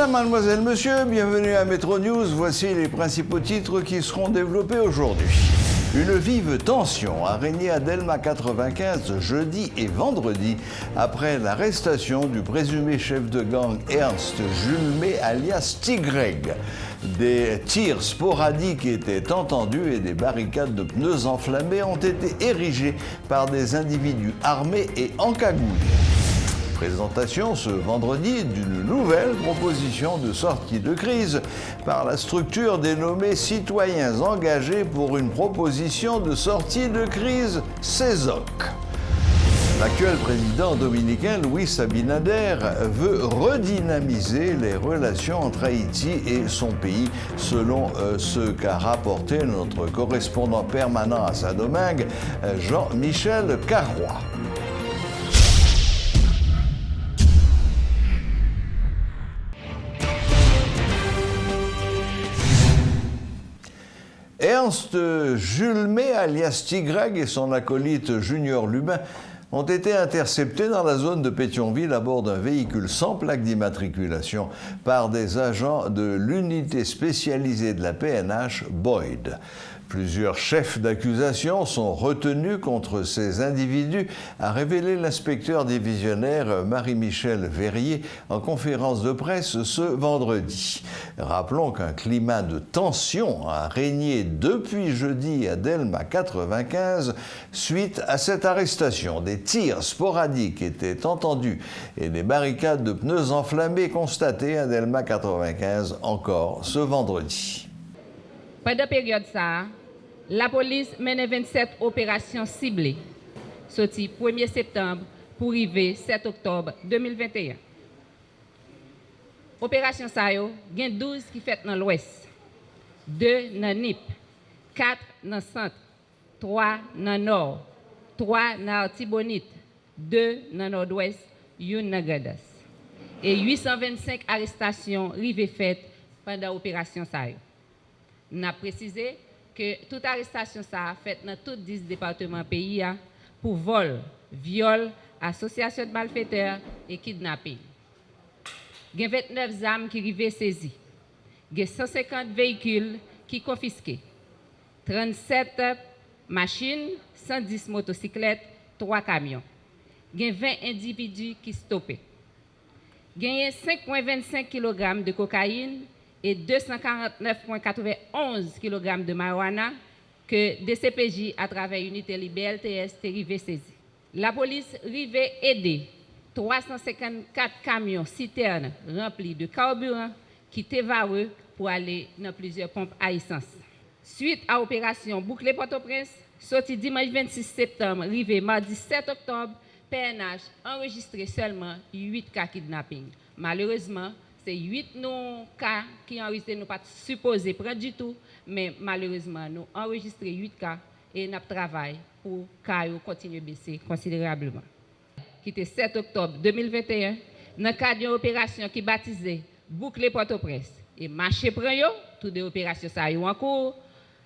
Mesdames, mademoiselles, messieurs, bienvenue à Métro News. Voici les principaux titres qui seront développés aujourd'hui. Une vive tension a régné à Delma 95 jeudi et vendredi après l'arrestation du présumé chef de gang Ernst Julmé alias Tigreg. Des tirs sporadiques étaient entendus et des barricades de pneus enflammés ont été érigées par des individus armés et encagoulés. Présentation ce vendredi d'une nouvelle proposition de sortie de crise par la structure dénommée Citoyens engagés pour une proposition de sortie de crise CESOC. L'actuel président dominicain Luis Abinader veut redynamiser les relations entre Haïti et son pays, selon ce qu'a rapporté notre correspondant permanent à Saint-Domingue, Jean-Michel Carrois. Ernst Julmé alias Tigreg et son acolyte Junior Lubin ont été interceptés dans la zone de Pétionville à bord d'un véhicule sans plaque d'immatriculation par des agents de l'unité spécialisée de la PNH, Boyd. Plusieurs chefs d'accusation sont retenus contre ces individus, a révélé l'inspecteur divisionnaire Marie-Michel Verrier en conférence de presse ce vendredi. Rappelons qu'un climat de tension a régné depuis jeudi à Delma 95 suite à cette arrestation. Des tirs sporadiques étaient entendus et des barricades de pneus enflammés constatées à Delma 95 encore ce vendredi. Pendant la période ça, la police mène 27 opérations ciblées, sorties 1er septembre pour arriver 7 octobre 2021. Opération ça, il y a 12 qui fait dans l'ouest, 2 dans NIP, 4 dans le centre, 3 dans le nord, 3 dans Artibonite, 2 dans le nord-ouest, 1 dans Gadas. Et 825 arrestations arrivées faites pendant l'opération ça. On a précisé que toute arrestation ça a fait dans tous 10 départements pays pour vol, viol, association de malfaiteurs et kidnapping. Il y a 29 armes qui arrivent saisies. Il y a 150 véhicules qui confisqués. 37 machines, 110 motocyclettes, 3 camions. Il y a 20 individus qui stoppés. Il y a 5,25 kg de cocaïne et 249,91 kg de marijuana que DCPJ, à travers l'unité LTS, est arrivé saisi. La police arrivait aider 354 camions citernes remplis de carburant qui étaient vareux pour aller dans plusieurs pompes à essence. Suite à l'opération Boucler Port-au-Prince, sorti dimanche 26 septembre, arrivé mardi 7 octobre, PNH enregistré seulement 8 cas kidnapping. Malheureusement, c'est 8 cas qui enregistrés, nous pas supposés prendre du tout, mais malheureusement, nous enregistrons 8 cas et nous travaillons pour que nous continuer à baisser considérablement. Qui était 7 octobre 2021, dans le cadre d'une opération qui est baptisée Boucler Port-au-Prince et marché prend yo, toutes les opérations ça en cours,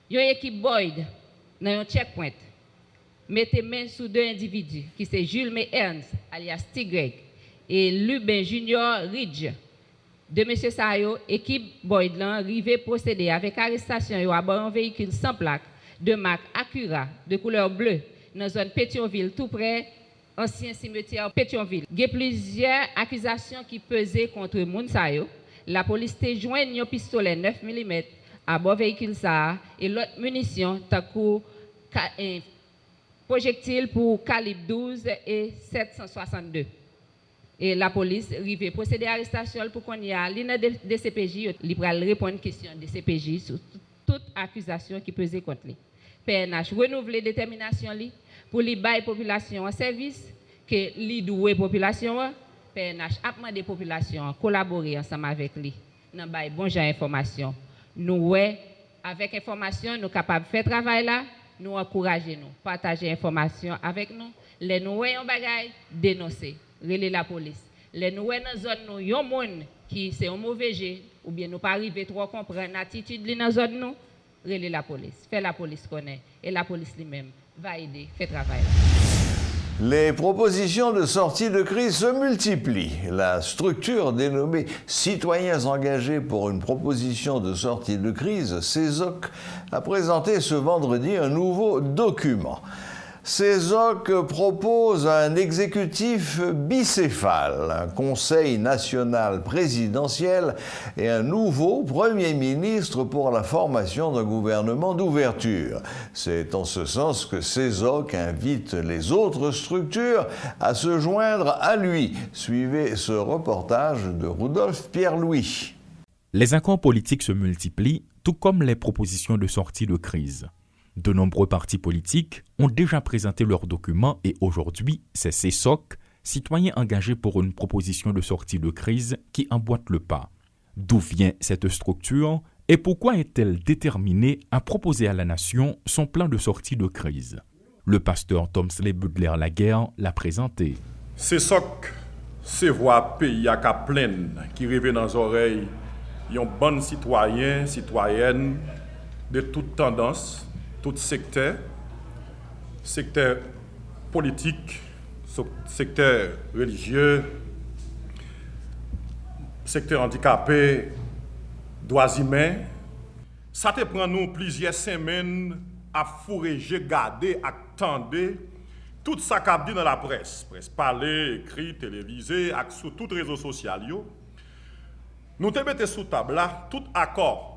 une équipe Boyd dans un checkpoint. Mettez main sur 2 individus qui sont Julmé Ernst alias Tigreg et Lubin Junior Ridge. De M. Sayo, équipe Boyd arrivé procéder avec arrestation à bord d'un véhicule sans plaque de marque Acura de couleur bleue dans la zone Pétionville, tout près ancien cimetière Pétionville. Il y a plusieurs accusations qui pesaient contre Moun Sayo. La police a joint un pistolet 9 mm à bord du véhicule et l'autre munition, projectile pour calibre 12 et 762. Et la police arrive procéder à l'arrestation pour qu'on y a l'INA de CPJ, il va répondre à une question de CPJ sur toute accusation qui pesait contre lui. PNH renouveler détermination pour les bailler population en service, que les douer population, PNH a demandé la population à collaborer ensemble avec lui. Nous avons bon genre d'information. Nous, avec information, nous sommes capables de faire travail là, nous encourager nous, partager l'information avec nous, les nous voyons bagaille, dénoncer. Relais la police. Les nous dans la zone nous yon monde qui c'est un mauvais jet ou bien nous pas arriver trop comprendre l'attitude dans la zone nous, relais la police. Fait la police connaît et la police lui-même va aider, fait travail. Les propositions de sortie de crise se multiplient. La structure dénommée Citoyens engagés pour une proposition de sortie de crise, CESOC, a présenté ce vendredi un nouveau document. CESOC propose un exécutif bicéphale, un conseil national présidentiel et un nouveau Premier ministre pour la formation d'un gouvernement d'ouverture. C'est en ce sens que CESOC invite les autres structures à se joindre à lui. Suivez ce reportage de Rudolf Pierre-Louis. Les accords politiques se multiplient, tout comme les propositions de sortie de crise. De nombreux partis politiques ont déjà présenté leurs documents et aujourd'hui, c'est CESOC, Citoyens engagés pour une proposition de sortie de crise, qui emboîte le pas. D'où vient cette structure et pourquoi est-elle déterminée à proposer à la nation son plan de sortie de crise? Le pasteur Tomsley Budler-Laguerre l'a présenté. CESOC, c'est voix pays à cap pleine qui rêve dans les oreilles, yon bonnes citoyens, citoyennes de toutes tendances, tout secteur politique, secteur religieux, secteur handicapé, droits humains. Ça te prend nous plusieurs semaines à fourrager, garder, attendre tout ça qu'a dit dans la presse parler, écrit, télévisé, sur tous les réseaux sociaux. Nous te mettons sous table là tout accord.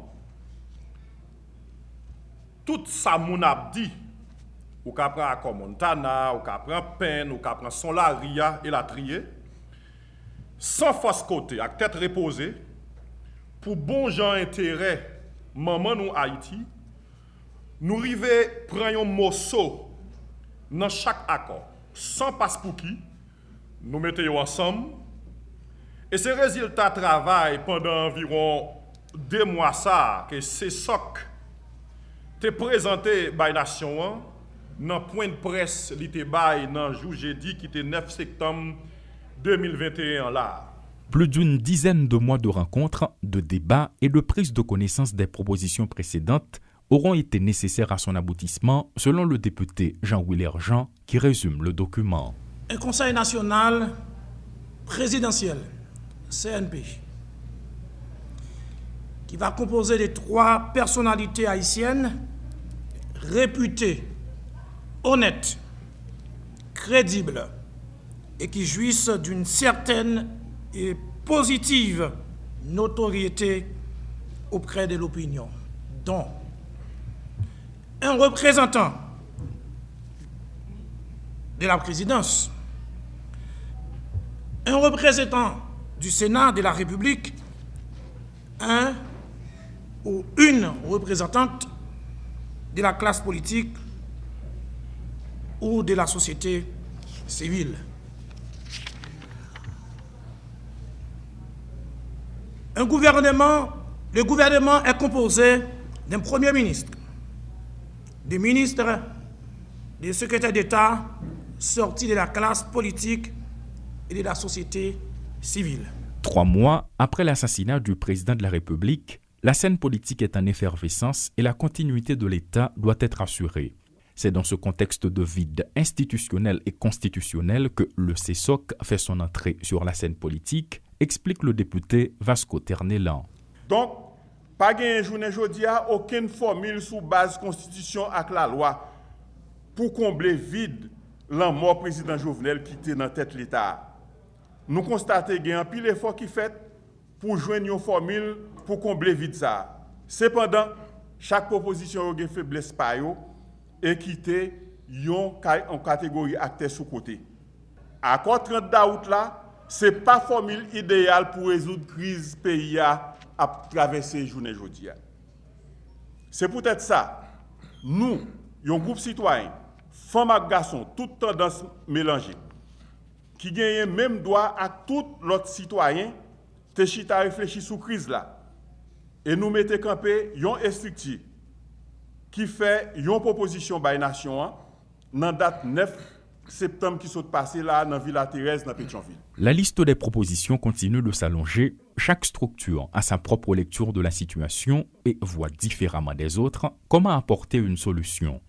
Tout ça, mon a dit, ou qu'a prend accord Montana, ou qu'a prend Penn, ou qu'a prend Solaria et la trier, sans force côté, avec tête reposée, pour bon gens intérêt, maman nous Haïti, nous arrivons prendre un morceau dans chaque accord, sans passe pour qui, nous mettons ensemble, et ce résultat travail pendant environ 2 mois ça, que c'est SOC, te présenté par la nation dans le point de presse li te bay dans le jour jeudi qui était 9 septembre 2021 là. Plus d'une dizaine de mois de rencontres, de débats et de prise de connaissance des propositions précédentes auront été nécessaires à son aboutissement, selon le député Jean-Willer Jean, qui résume le document. Un conseil national présidentiel, CNP, qui va composer de 3 personnalités haïtiennes réputées, honnêtes, crédibles et qui jouissent d'une certaine et positive notoriété auprès de l'opinion, dont un représentant de la présidence, un représentant du Sénat de la République, un ou une représentante de la classe politique ou de la société civile. Le gouvernement est composé d'un Premier ministre, des ministres, des secrétaires d'État sortis de la classe politique et de la société civile. 3 mois après l'assassinat du président de la République, la scène politique est en effervescence et la continuité de l'État doit être assurée. C'est dans ce contexte de vide institutionnel et constitutionnel que le CESOC fait son entrée sur la scène politique, explique le député Vasco Ternelan. Donc, pas de journée aujourd'hui, aucune formule sous base constitution avec la loi pour combler vide la mort président Jovenel qui était dans tête l'État. Nous constatons qu'il y a un pile effort qui fait pour joindre une formule pour combler vide ça. Cependant, chaque proposition a une faiblesse par yo et quitter en catégorie acteur sous côté. Accord 30 d'août là, c'est pas formule idéale pour résoudre crise pays à traverser journée aujourd'hui. C'est peut-être ça. Nous, un groupe citoyen, femmes et garçons, toutes tendances mélangées, qui gagne même droit à tout l'autre citoyen, te chita réfléchir sous crise là. Et nous mettons campé une structure qui fait une proposition par la nation dans date 9 septembre qui s'est passé là dans Villa Thérèse dans Pétionville. La liste des propositions continue de s'allonger. Chaque structure a sa propre lecture de la situation et voit différemment des autres comment apporter une solution.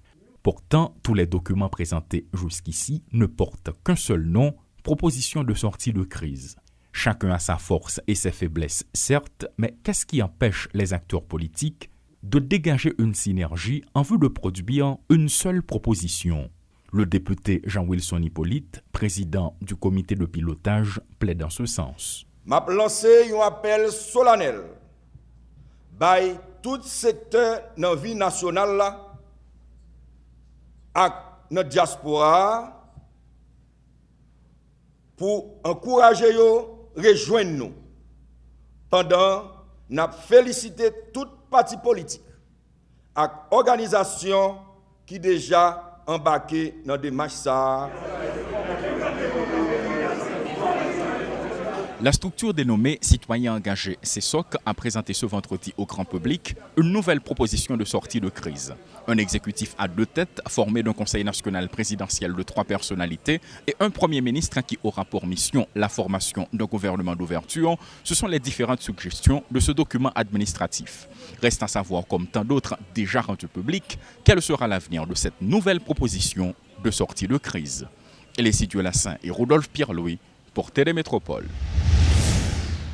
Pourtant, tous les documents présentés jusqu'ici ne portent qu'un seul nom, proposition de sortie de crise. Chacun a sa force et ses faiblesses, certes, mais qu'est-ce qui empêche les acteurs politiques de dégager une synergie en vue de produire une seule proposition? Le député Jean-Wilson Hippolyte, président du comité de pilotage, plaide en ce sens. M'a lancé un appel solennel by tout secteur dans la vie nationale à notre diaspora pour encourager yo rejoindre nous. Pendant n'a félicité toute parti politique et organisation qui déjà embarqué dans des démarche ça. La structure dénommée Citoyens engagés, CESOC, a présenté ce vendredi au grand public une nouvelle proposition de sortie de crise. Un exécutif à deux têtes formé d'un conseil national présidentiel de 3 personnalités et un premier ministre qui aura pour mission la formation d'un gouvernement d'ouverture. Ce sont les différentes suggestions de ce document administratif. Reste à savoir, comme tant d'autres déjà rendus publics, quel sera l'avenir de cette nouvelle proposition de sortie de crise. Elissi Diolassin et Rodolphe Pierre-Louis pour Télémétropole.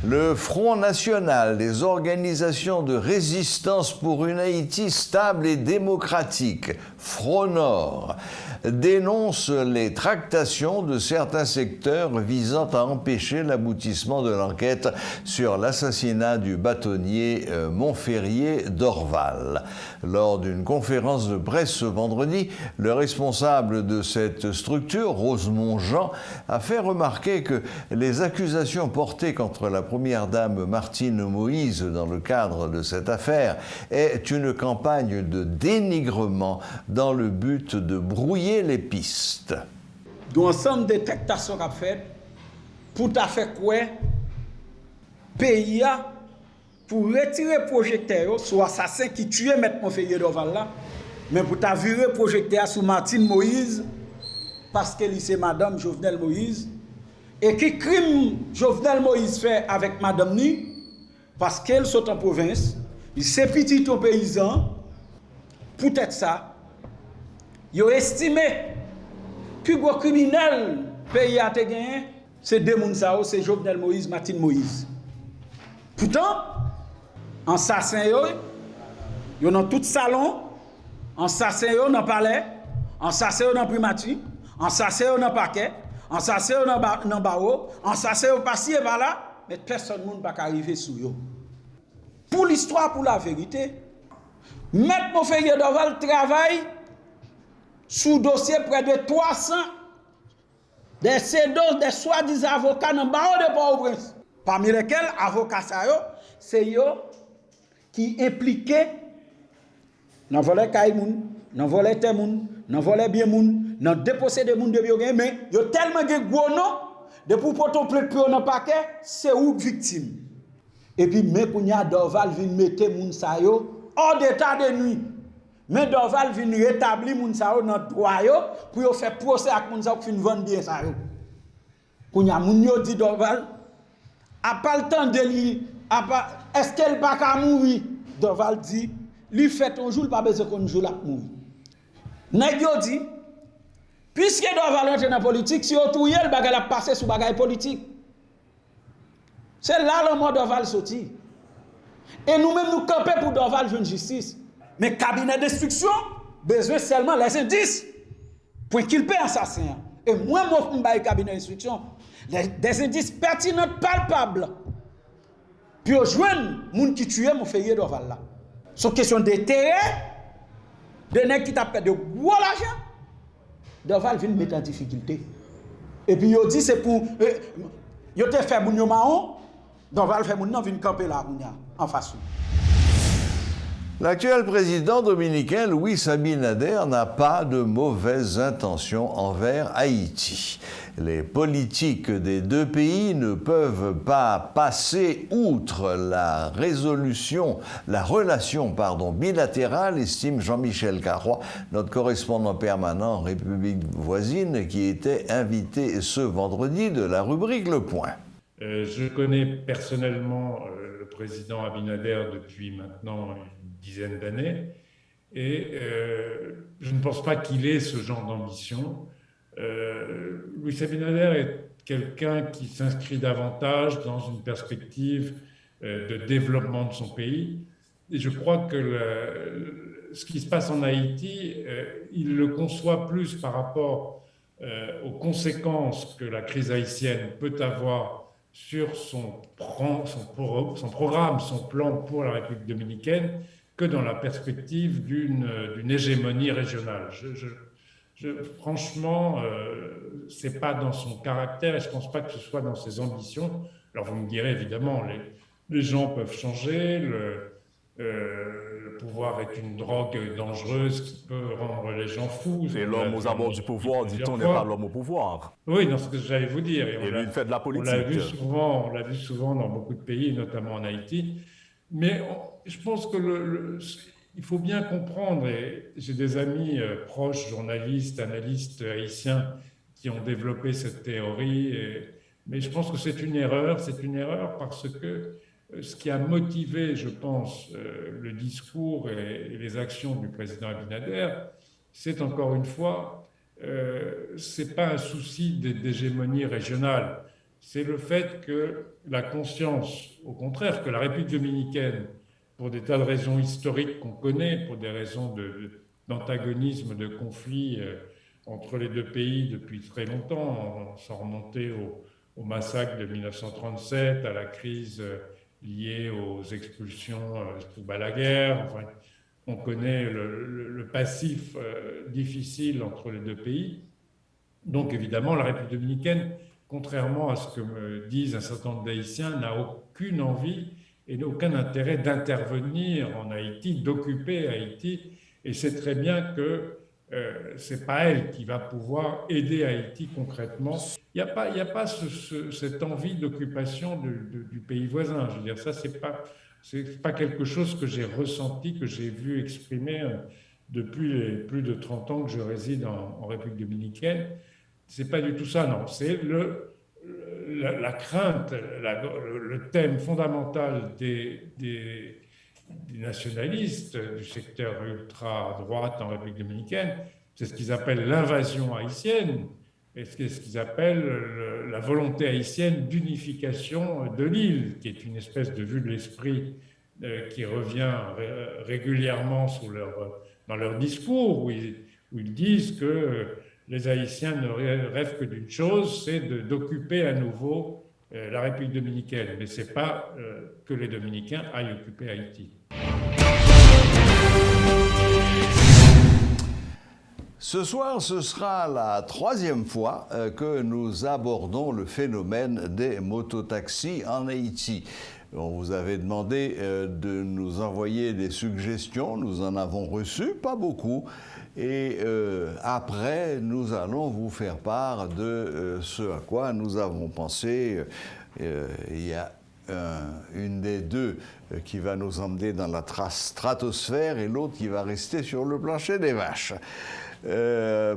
Le Front national des organisations de résistance pour une Haïti stable et démocratique, FRONOR, dénonce les tractations de certains secteurs visant à empêcher l'aboutissement de l'enquête sur l'assassinat du bâtonnier Montferrier d'Orval. Lors d'une conférence de presse ce vendredi, le responsable de cette structure, Rosemont Jean, a fait remarquer que les accusations portées contre la première dame Martine Moïse dans le cadre de cette affaire est une campagne de dénigrement dans le but de brouiller les pistes. D'ensemble des tractations qu'a fait pour ta faire quoi pays pour retirer projecteur sur assassin qui tuait Maître Montferrier d'Orval là, mais pour ta virer projecteur sur Martine Moïse parce qu'elle c'est madame Jovenel Moïse. Et qui crime Jovenel Moïse fait avec madame Ni, parce qu'elle saute en province, il s'est petit au paysan, peut-être ça, il a estimé que le criminel pays a gagné, c'est deux personnes, c'est Jovenel Moïse, Martine Moïse. Pourtant, en assassin, ils ont dans tout salon, en assassin, dans le palais, en assassin, dans le primature, en assassin, dans le parquet. En sachet dans barreau, en sachet au passé par là, mais personne ne va arriver sous eux. Pour l'histoire, pour la vérité, Maître Montferrier d'Orval travaille sous dossier près de 300 des soi-disant avocats dans le barreau de Port-au-Prince. Parmi lesquels, avocats, c'est eux qui impliquaient dans le volet Kaïmoun, dans le volet Temoun, dans le volet Biemoun, dans le déposé de moun de Biogen, mais il y a tellement de gros noms, de pour porter plainte pour un paquet, c'est où victime. Et puis, mais quand y a Dorval vient mettre moun sa yo hors d'état de nuit. Mais Dorval vient rétablir moun sa yo dans le droit yo pour faire procès avec moun sa yo qui vendre bien sa yo. Quand y a moun yo dit Dorval, a pas le temps de lui, est-ce qu'elle pas qu'à mourir? Dorval dit, lui fait un jour, pas besoin qu'on joue la mourir. Nèg yo dit, puisque Dorval entre dans la politique, si on touye, le bagage a passé sous bagage politique. C'est là le mot Dorval sorti. Et nous-mêmes nous camper pour Dorval jouer une justice. Mais cabinet d'instruction, besoin seulement les indices pour qu'il paie assassin. Et moi, je vais cabinet d'instruction, des indices pertinents, palpables. Puis on joindre les gens qui tuent Montferrier d'Orval là. C'est une question d'intérêt. De nèg qui t'a fait de gros l'argent, Dorval vient mettre en difficulté. Et puis il dit c'est pour yo te fait moun yo marron, Dorval fait moun nan vinn camper là en face. L'actuel président dominicain Luis Abinader n'a pas de mauvaises intentions envers Haïti. Les politiques des deux pays ne peuvent pas passer outre la relation bilatérale, estime Jean-Michel Carrois, notre correspondant permanent en République voisine, qui était invité ce vendredi de la rubrique Le Point. Je connais personnellement le président Abinader depuis maintenant une dizaine d'années Et je ne pense pas qu'il ait ce genre d'ambition. Luis Abinader est quelqu'un qui s'inscrit davantage dans une perspective de développement de son pays. Et je crois que ce qui se passe en Haïti, il le conçoit plus par rapport aux conséquences que la crise haïtienne peut avoir sur son programme, son plan pour la République dominicaine, que dans la perspective d'une hégémonie régionale. Franchement, ce n'est pas dans son caractère et je ne pense pas que ce soit dans ses ambitions. Alors vous me direz évidemment, les gens peuvent changer, le pouvoir est une drogue dangereuse qui peut rendre les gens fous. Et l'homme aux abords du pouvoir, dit-on, n'est pas l'homme au pouvoir. Oui, c'est ce que j'allais vous dire. Et lui, il fait de la politique. On l'a vu souvent dans beaucoup de pays, notamment en Haïti. Mais je pense que il faut bien comprendre, et j'ai des amis proches, journalistes, analystes haïtiens qui ont développé cette théorie, mais je pense que c'est une erreur parce que ce qui a motivé, je pense, le discours et les actions du président Abinader, c'est encore une fois, c'est pas un souci d'hégémonie régionale, c'est le fait que la conscience, au contraire, que la République dominicaine, pour des tas de raisons historiques qu'on connaît, pour des raisons d'antagonisme, de conflit entre les deux pays depuis très longtemps, sans remonter au massacre de 1937, à la crise liée aux expulsions sous Balaguer. Enfin, on connaît le passif difficile entre les deux pays. Donc évidemment, la République dominicaine, contrairement à ce que me disent un certain nombre d'Haïtiens, n'a aucune envie et aucun intérêt d'intervenir en Haïti, d'occuper Haïti. Et c'est très bien que ce n'est pas elle qui va pouvoir aider Haïti concrètement. Il n'y a pas cette envie d'occupation du pays voisin. Je veux dire, ça, c'est pas quelque chose que j'ai ressenti, que j'ai vu exprimer depuis les plus de 30 ans que je réside en République dominicaine. Ce n'est pas du tout ça, non. C'est la crainte, le thème fondamental des nationalistes du secteur ultra-droite en République dominicaine, c'est ce qu'ils appellent l'invasion haïtienne, et ce qu'ils appellent la volonté haïtienne d'unification de l'île, qui est une espèce de vue de l'esprit qui revient régulièrement dans leur discours, où ils disent que les Haïtiens ne rêvent que d'une chose, c'est d'occuper à nouveau la République dominicaine. Mais ce n'est pas que les Dominicains aillent occuper Haïti. Ce soir, ce sera la troisième fois que nous abordons le phénomène des mototaxis en Haïti. On vous avait demandé de nous envoyer des suggestions, nous en avons reçu, pas beaucoup. Et après, nous allons vous faire part de ce à quoi nous avons pensé. Il y a une des deux qui va nous emmener dans la stratosphère et l'autre qui va rester sur le plancher des vaches.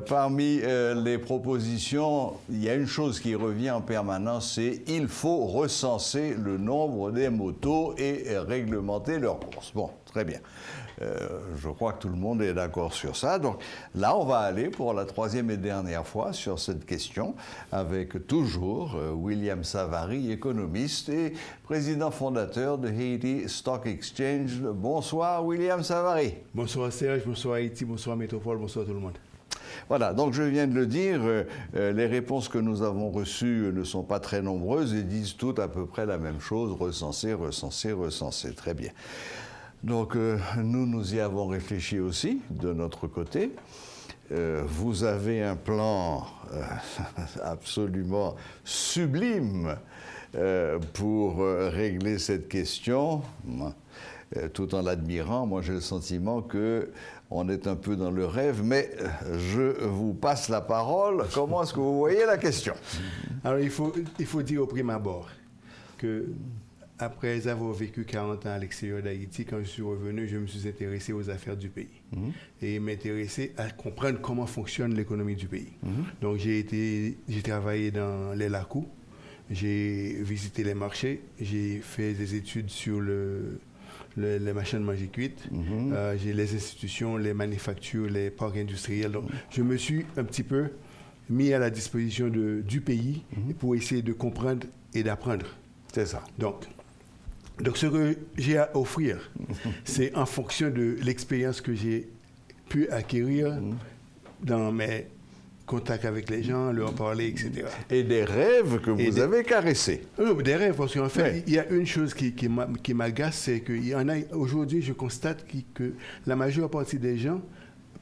Parmi les propositions, il y a une chose qui revient en permanence, c'est il faut recenser le nombre des motos et réglementer leurs courses. Bon, très bien. Je crois que tout le monde est d'accord sur ça. Donc là, on va aller pour la troisième et dernière fois sur cette question avec toujours William Savary, économiste et président fondateur de Haiti Stock Exchange. Bonsoir William Savary. Bonsoir Serge, bonsoir Haïti, bonsoir Métropole, bonsoir tout le monde. Voilà, donc je viens de le dire, les réponses que nous avons reçues ne sont pas très nombreuses et disent toutes à peu près la même chose, recenser, recenser, recenser. Très bien. Donc nous y avons réfléchi aussi de notre côté. Vous avez un plan absolument sublime pour régler cette question. Tout en l'admirant, moi j'ai le sentiment qu'on est un peu dans le rêve, mais je vous passe la parole. Comment est-ce que vous voyez la question? Alors il faut dire au prime abord que après avoir vécu 40 ans à l'extérieur d'Haïti, quand je suis revenu, je me suis intéressé aux affaires du pays et m'intéressé à comprendre comment fonctionne l'économie du pays. Donc j'ai travaillé dans les LACOU, j'ai visité les marchés, j'ai fait des études sur les machines de manger cuite, j'ai les institutions, les manufactures, les parcs industriels. Donc, je me suis un petit peu mis à la disposition du pays pour essayer de comprendre et d'apprendre. C'est ça. Donc, ce que j'ai à offrir, c'est en fonction de l'expérience que j'ai pu acquérir dans mes contacts avec les gens, leur parler, etc. Et des rêves que vous avez caressés. Des rêves, parce qu'en fait, il y a une chose qui m'agace, c'est qu'il y en a, aujourd'hui, je constate que la majeure partie des gens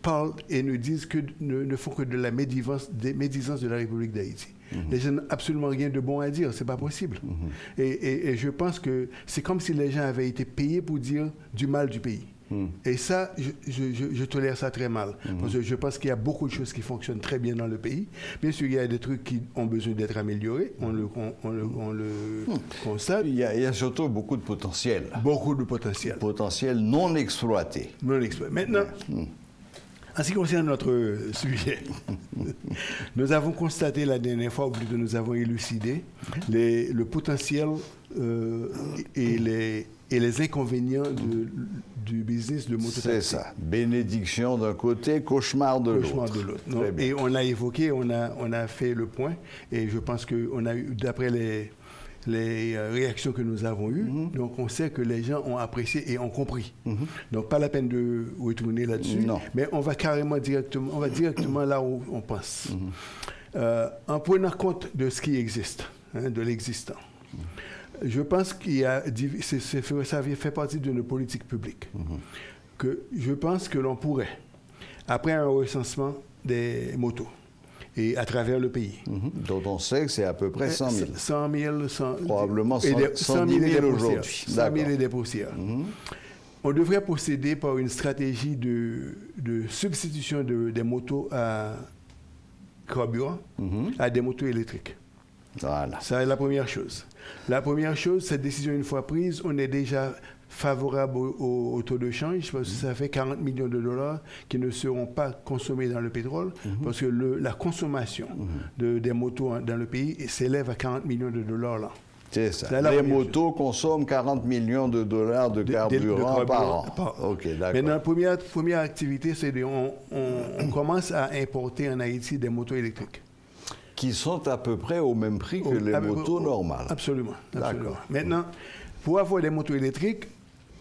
parlent et ne font que de la médisance de la République d'Haïti. Les gens n'ont absolument rien de bon à dire, c'est pas possible. Et je pense que c'est comme si les gens avaient été payés pour dire du mal du pays. Et ça, je tolère ça très mal. Parce que je pense qu'il y a beaucoup de choses qui fonctionnent très bien dans le pays. Bien sûr, il y a des trucs qui ont besoin d'être améliorés. On le constate. Il y a surtout beaucoup de potentiel. Beaucoup de potentiel. Potentiel non exploité. Maintenant, en ce qui concerne notre sujet, nous avons constaté la dernière fois, ou plutôt nous avons élucidé le potentiel et les inconvénients du business de mototaxi. C'est ça. Bénédiction d'un côté, cauchemar de l'autre. Cauchemar de l'autre. Et on a évoqué, on a fait le point, et je pense qu'on a eu, d'après les réactions que nous avons eues, donc on sait que les gens ont apprécié et ont compris. Donc pas la peine de retourner là-dessus, mais on va directement là où on pense. En prenant compte de ce qui existe, de l'existant. Je pense qu'il y a, ça fait partie de nos politiques publiques, que je pense que l'on pourrait, après un recensement des motos, et à travers le pays. Dont on sait que c'est à peu près 100 000. 100 000, probablement 110 000 aujourd'hui. 100 000 et des poussières. On devrait procéder par une stratégie de substitution des motos à carburant à des motos électriques. Voilà. Ça est la première chose. La première chose, cette décision une fois prise, on est déjà favorable au taux de change, parce que ça fait 40 millions de dollars qui ne seront pas consommés dans le pétrole, parce que la consommation des motos dans le pays s'élève à 40 millions de dollars là. C'est ça. Les motos consomment 40 millions de dollars de carburant par an. OK, d'accord. Maintenant, la première activité, c'est on commence à importer en Haïti des motos électriques. Qui sont à peu près au même prix que les motos normales. Absolument. Maintenant, pour avoir des motos électriques,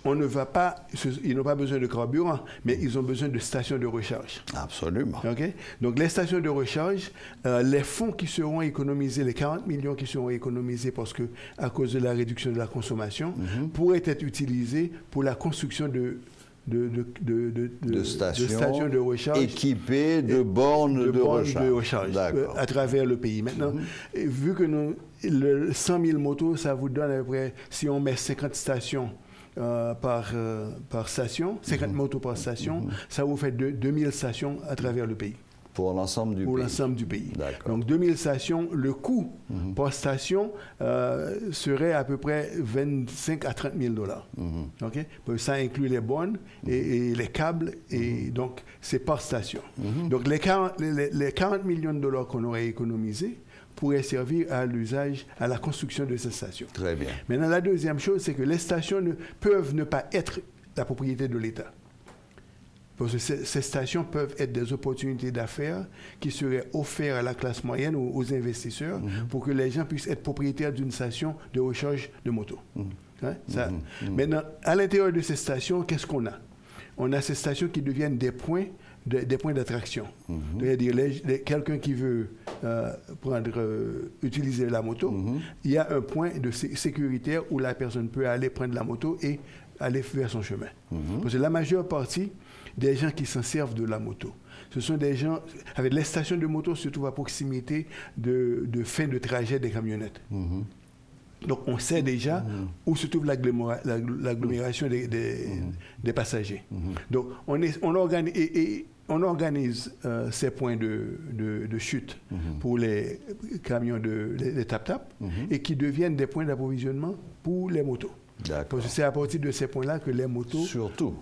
ils n'ont pas besoin de carburant, mais ils ont besoin de stations de recharge. Avalement. Okay? Donc, les stations de recharge, les fonds qui seront économisés, les 40 millions qui seront économisés parce que, à cause de la réduction de la consommation, pourraient être utilisés pour la construction de stations de recharge équipées de bornes de recharge à travers le pays. Maintenant, vu que 100 000 motos, ça vous donne à peu près, si on met 50 stations par station, 50 motos par station, ça vous fait 2000 stations à travers le pays. Pour l'ensemble du pays. Pour l'ensemble du pays. Donc 2000 stations, le coût par station serait à peu près 25 à 30 000 dollars. Okay? Ça inclut les bornes et les câbles, et donc c'est par station. Donc les 40 millions de dollars qu'on aurait économisés pourraient servir à l'usage, à la construction de ces stations. Très bien. Maintenant, la deuxième chose, c'est que les stations peuvent ne pas être la propriété de l'État. Parce que ces stations peuvent être des opportunités d'affaires qui seraient offertes à la classe moyenne ou aux investisseurs pour que les gens puissent être propriétaires d'une station de recharge de moto. Maintenant, à l'intérieur de ces stations, qu'est-ce qu'on a? On a ces stations qui deviennent des points d'attraction. C'est-à-dire, quelqu'un qui veut utiliser la moto, il y a un point sécuritaire où la personne peut aller prendre la moto et aller vers son chemin. Parce que la majeure partie des gens qui s'en servent de la moto, ce sont des gens, avec les stations de moto se trouvent à proximité de fin de trajet des camionnettes. Donc on sait déjà où se trouve l'agglomération des passagers. Donc on organise ces points de chute pour les camions les tap-tap et qui deviennent des points d'approvisionnement pour les motos. Parce que c'est à partir de ces points-là que les motos... Surtout.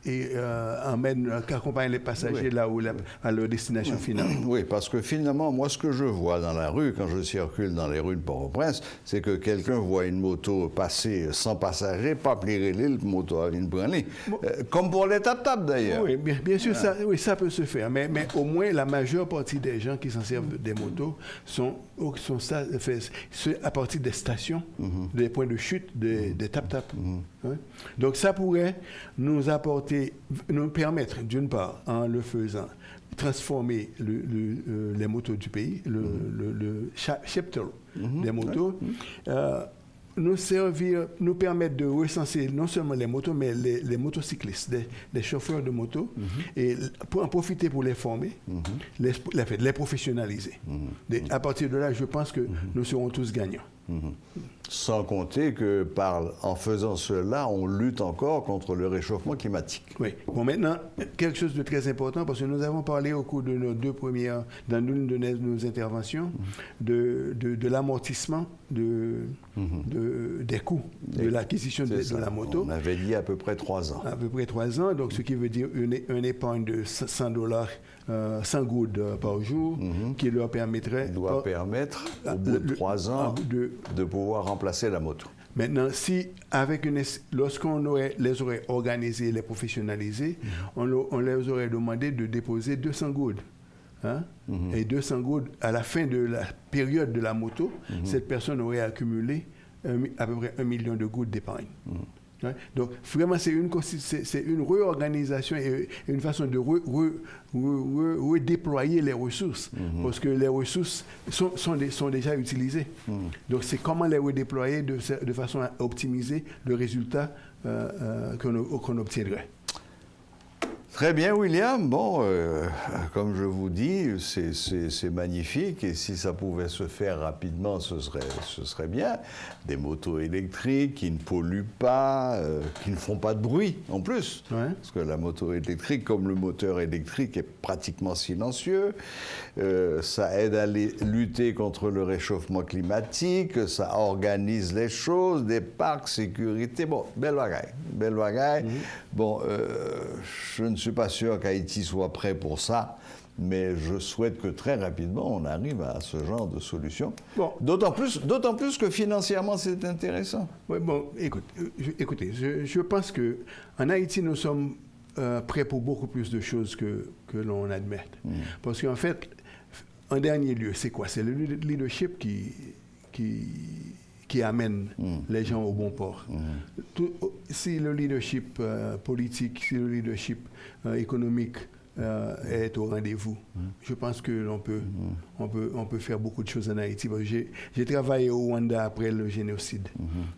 accompagne les passagers là où à leur destination finale. Oui, parce que finalement, moi, ce que je vois dans la rue, quand je circule dans les rues de Port-au-Prince, c'est que quelqu'un voit une moto passer sans passager, pas plier l'île, moto à une branlée. Comme pour les tap-tap, d'ailleurs. Oui, bien sûr, ça peut se faire. Mais au moins, la majeure partie des gens qui s'en servent des motos sont à partir des stations, des points de chute, des tap-tap. Hein? Donc, ça pourrait nous permettre, d'une part, en le faisant, transformer les motos du pays, le cheptel des motos, nous permettre de recenser non seulement les motos, mais les motocyclistes, des chauffeurs de moto, et pour en profiter pour les former, les professionnaliser. À partir de là, je pense que nous serons tous gagnants. Sans compter que en faisant cela, on lutte encore contre le réchauffement climatique. Oui. Bon, maintenant, quelque chose de très important, parce que nous avons parlé au cours de nos dans l'une de nos interventions, de l'amortissement des coûts de l'acquisition de la moto. On avait dit à peu près 3 ans. À peu près 3 ans, donc ce qui veut dire une épargne de $100, 100 gouttes par jour, qui leur permettrait... doit permettre, au bout de 3 ans, de pouvoir remplacer la moto. Maintenant, lorsqu'on les aurait organisés, les professionnalisés, on les aurait demandé de déposer 200 gouttes. Hein? Et 200 gouttes, à la fin de la période de la moto, cette personne aurait accumulé à peu près 1 million de gouttes d'épargne. Ouais. Donc, vraiment, c'est une réorganisation et une façon de redéployer les ressources, parce que les ressources sont déjà utilisées. Donc, c'est comment les redéployer de façon à optimiser le résultat qu'on obtiendrait. Très bien, William. Bon, comme je vous dis, c'est magnifique et si ça pouvait se faire rapidement, ce serait bien. Des motos électriques qui ne polluent pas, qui ne font pas de bruit en plus. Ouais. Parce que la moto électrique, comme le moteur électrique, est pratiquement silencieux. Ça aide à lutter contre le réchauffement climatique, ça organise les choses, des parcs, sécurité. Bon, belle bagaille. Belle bagaille. Bon, je ne suis pas sûr qu'Haïti soit prêt pour ça, mais je souhaite que très rapidement on arrive à ce genre de solution. Bon. D'autant plus que financièrement c'est intéressant. Oui, bon, écoutez, je pense qu'en Haïti nous sommes prêts pour beaucoup plus de choses que l'on admet. Parce qu'en fait, en dernier lieu, c'est quoi? C'est le leadership qui amène les gens au bon port. Si le leadership politique, si le leadership économique est au rendez-vous, je pense que on peut faire beaucoup de choses en Haïti. J'ai travaillé au Rwanda après le génocide.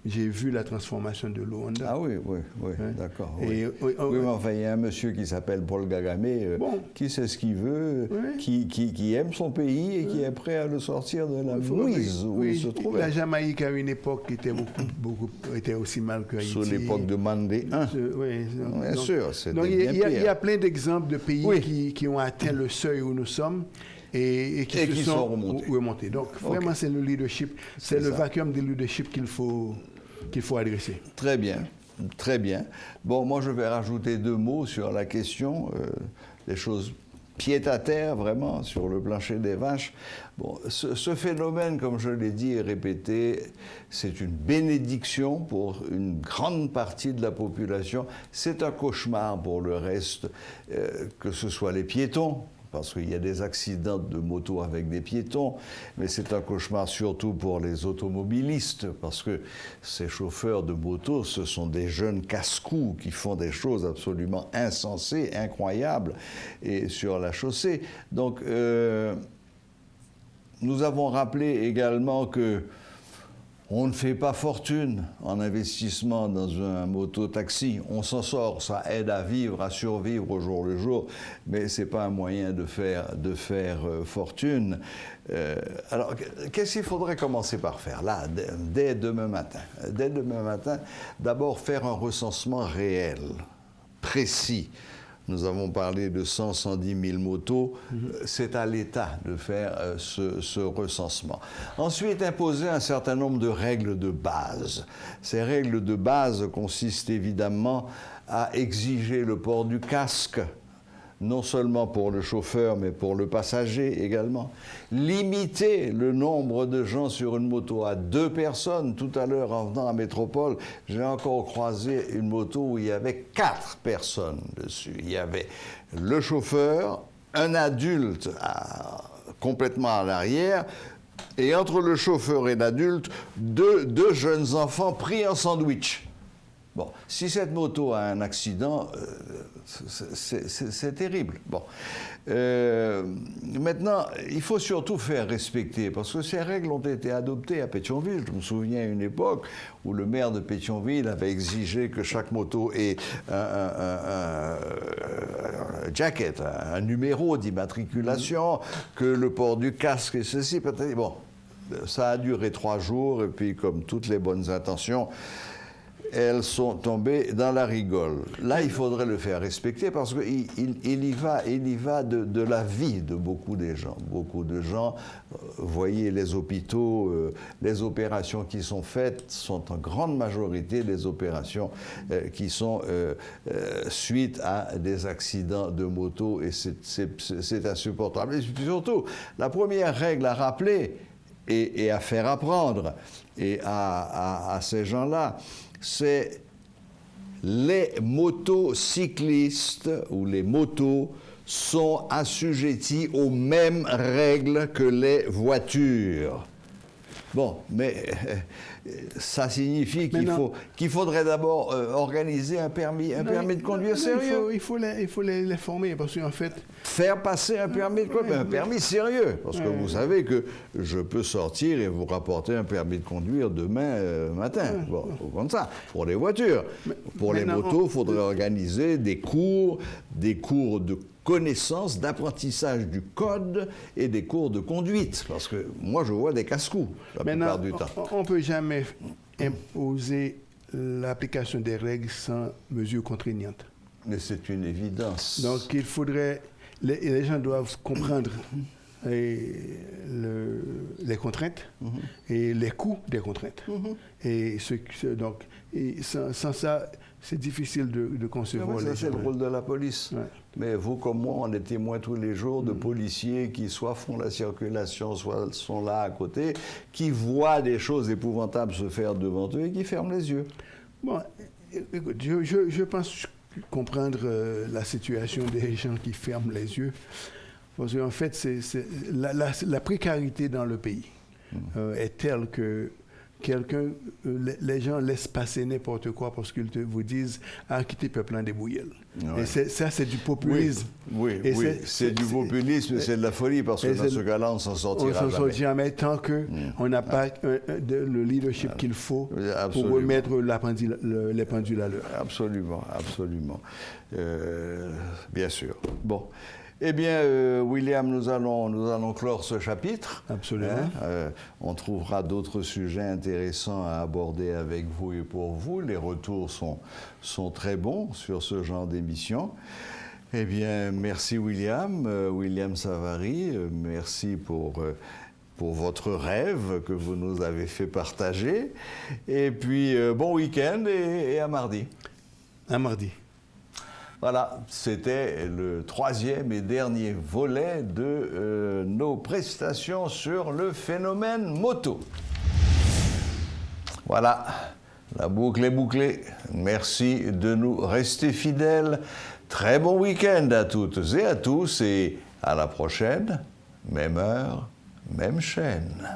J'ai vu la transformation de Rwanda. Ah oui, hein? D'accord. Oui, mais enfin, il y a un monsieur qui s'appelle Paul Kagame, qui sait ce qu'il veut, qui aime son pays et qui est prêt à le sortir de la mouise où il se trouvait. La Jamaïque, à une époque, était aussi mal que Haïti. Sous l'époque de Mandé 1. Bien sûr, donc il y a plein d'exemples de pays qui ont atteint le seuil où nous sommes et qui sont remontés. Donc, vraiment, c'est le leadership, c'est le vacuum du leadership qu'il faut adresser. Très bien, très bien. Bon, moi, je vais rajouter 2 mots sur la question des choses pied à terre, vraiment, sur le plancher des vaches. Bon, ce phénomène, comme je l'ai dit et répété, c'est une bénédiction pour une grande partie de la population. C'est un cauchemar pour le reste, que ce soit les piétons, parce qu'il y a des accidents de moto avec des piétons, mais c'est un cauchemar surtout pour les automobilistes, parce que ces chauffeurs de moto, ce sont des jeunes casse-cou qui font des choses absolument insensées, incroyables, et sur la chaussée. Donc, nous avons rappelé également que on ne fait pas fortune en investissement dans un moto-taxi. On s'en sort, ça aide à vivre, à survivre au jour le jour, mais ce n'est pas un moyen de faire fortune. Alors, qu'est-ce qu'il faudrait commencer par faire, là, dès demain matin? Dès demain matin, d'abord faire un recensement réel, précis, Nous avons parlé de 110 000 motos. C'est à l'État de faire ce recensement. Ensuite, imposer un certain nombre de règles de base. Ces règles de base consistent évidemment à exiger le port du casque, non seulement pour le chauffeur, mais pour le passager également. Limiter le nombre de gens sur une moto à 2 personnes. Tout à l'heure, en venant à Métropole, j'ai encore croisé une moto où il y avait 4 personnes dessus. Il y avait le chauffeur, un adulte complètement à l'arrière, et entre le chauffeur et l'adulte, deux jeunes enfants pris en sandwich. Bon, si cette moto a un accident, c'est terrible. Bon. Maintenant, il faut surtout faire respecter, parce que ces règles ont été adoptées à Pétionville. Je me souviens à une époque où le maire de Pétionville avait exigé que chaque moto ait un jacket, un numéro d'immatriculation, que le port du casque et ceci. Bon, ça a duré 3 jours, et puis comme toutes les bonnes intentions, elles sont tombées dans la rigole. Là, il faudrait le faire respecter parce qu'il y va de la vie de beaucoup de gens. Beaucoup de gens, voyez les hôpitaux, les opérations qui sont faites sont en grande majorité des opérations qui sont suite à des accidents de moto, et c'est insupportable. Et surtout, la première règle à rappeler et à faire apprendre et à ces gens-là, c'est les motocyclistes ou les motos sont assujettis aux mêmes règles que les voitures. Bon, mais ça signifie qu'il faudrait d'abord organiser un permis de conduire sérieux. Il faut les former, parce qu'en fait... Faire passer un permis de conduire, un permis sérieux. Parce que vous savez que je peux sortir et vous rapporter un permis de conduire demain matin. Bon, comme ça, pour les voitures. Pour les motos, il faudrait organiser des cours de connaissance, d'apprentissage du code et des cours de conduite. Parce que moi, je vois des casse-coups la plupart du temps. On ne peut jamais imposer l'application des règles sans mesures contraignantes. Mais c'est une évidence. Donc, il faudrait... Les gens doivent comprendre les contraintes et les coûts des contraintes. Et sans ça, c'est difficile de concevoir les gens. C'est le rôle de la police. Ouais. Mais vous comme moi, on est témoins tous les jours de policiers qui soit font la circulation, soit sont là à côté, qui voient des choses épouvantables se faire devant eux et qui ferment les yeux. Bon, écoute, je pense comprendre la situation des gens qui ferment les yeux. Parce qu'en fait, la précarité dans le pays est telle que les gens laissent passer n'importe quoi parce qu'ils vous disent « Ah, quittez peuple en débrouillel ». Et ça, c'est du populisme. Oui, c'est du populisme, c'est de la folie, parce que dans ce cas-là, on s'en sortira jamais. On s'en sort jamais tant qu'on n'a pas le leadership qu'il faut pour remettre les pendules à l'heure. Absolument, absolument. Bien sûr. Bon. Eh bien, William, nous allons clore ce chapitre. Absolument. On trouvera d'autres sujets intéressants à aborder avec vous et pour vous. Les retours sont très bons sur ce genre d'émission. Eh bien, merci William, William Savary. Merci pour votre rêve que vous nous avez fait partager. Et puis, bon week-end et à mardi. À mardi. Voilà, c'était le 3e et dernier volet de nos prestations sur le phénomène moto. Voilà, la boucle est bouclée. Merci de nous rester fidèles. Très bon week-end à toutes et à tous et à la prochaine, même heure, même chaîne.